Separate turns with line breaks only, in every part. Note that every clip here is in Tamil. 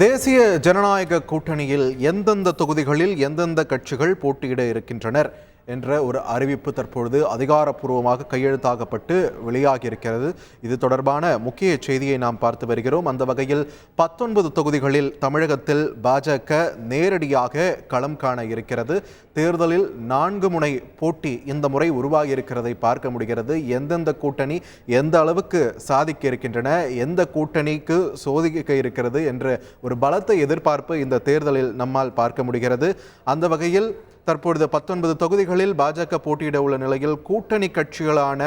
தேசிய ஜனநாயக கூட்டணியில் எந்தெந்த தொகுதிகளில் எந்தெந்த கட்சிகள் போட்டியிட இருக்கின்றனர் என்ற ஒரு அறிவிப்பு தற்பொழுது அதிகாரப்பூர்வமாக கையெழுத்தாகப்பட்டு வெளியாகியிருக்கிறது. இது தொடர்பான முக்கிய செய்தியை நாம் பார்த்து வருகிறோம். அந்த வகையில் 19 தொகுதிகளில் தமிழகத்தில் பாஜக நேரடியாக களம் காண இருக்கிறது. தேர்தலில் 4 முனை போட்டி இந்த முறை உருவாகி இருக்கிறதை பார்க்க முடிகிறது. எந்தெந்த கூட்டணி எந்த அளவுக்கு சாதிக்க இருக்கின்றன, எந்த கூட்டணிக்கு சோதிக்க இருக்கிறது என்ற ஒரு பலத்த எதிர்பார்ப்பு இந்த தேர்தலில் நம்மால் பார்க்க முடிகிறது. அந்த வகையில் தற்பொழுது 19 தொகுதிகளில் பாஜக போட்டியிட உள்ள நிலையில் கூட்டணி கட்சிகளான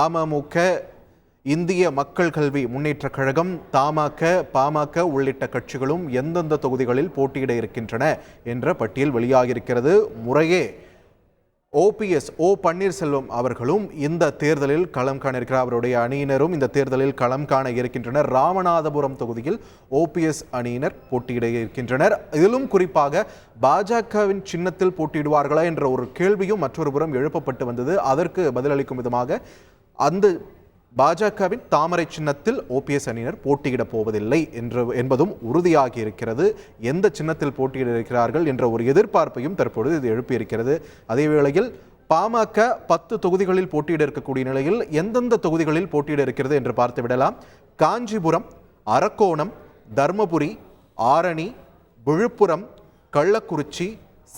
அமமுக, இந்திய மக்கள் கல்வி முன்னேற்ற கழகம், தமாக, பாமக உள்ளிட்ட கட்சிகளும் எந்தெந்த தொகுதிகளில் போட்டியிட இருக்கின்றன என்ற பட்டியல் வெளியாகியிருக்கிறது. முறையே ஓ பன்னீர்செல்வம் அவர்களும் இந்த தேர்தலில் களம் காண இருக்கிறார். அவருடைய அணியினரும் இந்த தேர்தலில் களம் காண இருக்கின்றனர். ராமநாதபுரம் தொகுதியில் ஓபிஎஸ் அணியினர் போட்டியிட இருக்கின்றனர். இதிலும் குறிப்பாக பாஜகவின் சின்னத்தில் போட்டியிடுவார்களா என்ற ஒரு கேள்வியும் மற்றொரு புறம் எழுப்பப்பட்டு வந்தது. அதற்கு பதிலளிக்கும் விதமாக அந்த பாஜகவின் தாமரை சின்னத்தில் ஓபிஎஸ் அணியினர் போட்டியிட போவதில்லை என்பதும் உறுதியாகி இருக்கிறது. எந்த சின்னத்தில் போட்டியிட இருக்கிறார்கள் என்ற ஒரு எதிர்பார்ப்பையும் தற்பொழுது இது எழுப்பியிருக்கிறது. அதே வேளையில் பாமக 10 தொகுதிகளில் போட்டியிட இருக்கக்கூடிய நிலையில் எந்தெந்த தொகுதிகளில் போட்டியிட இருக்கிறது என்று பார்த்து விடலாம். காஞ்சிபுரம், அரக்கோணம், தர்மபுரி, ஆரணி, விழுப்புரம், கள்ளக்குறிச்சி,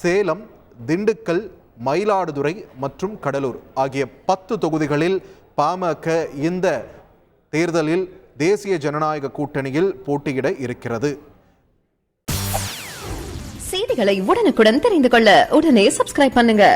சேலம், திண்டுக்கல், மயிலாடுதுறை மற்றும் கடலூர் ஆகிய 10 தொகுதிகளில் பாமக இந்த தேர்தலில் தேசிய ஜனநாயக கூட்டணியில் போட்டியிட இருக்கிறது.
செய்திகளை உடனுக்குடன் தெரிந்து கொள்ள உடனே சப்ஸ்கிரைப் பண்ணுங்க.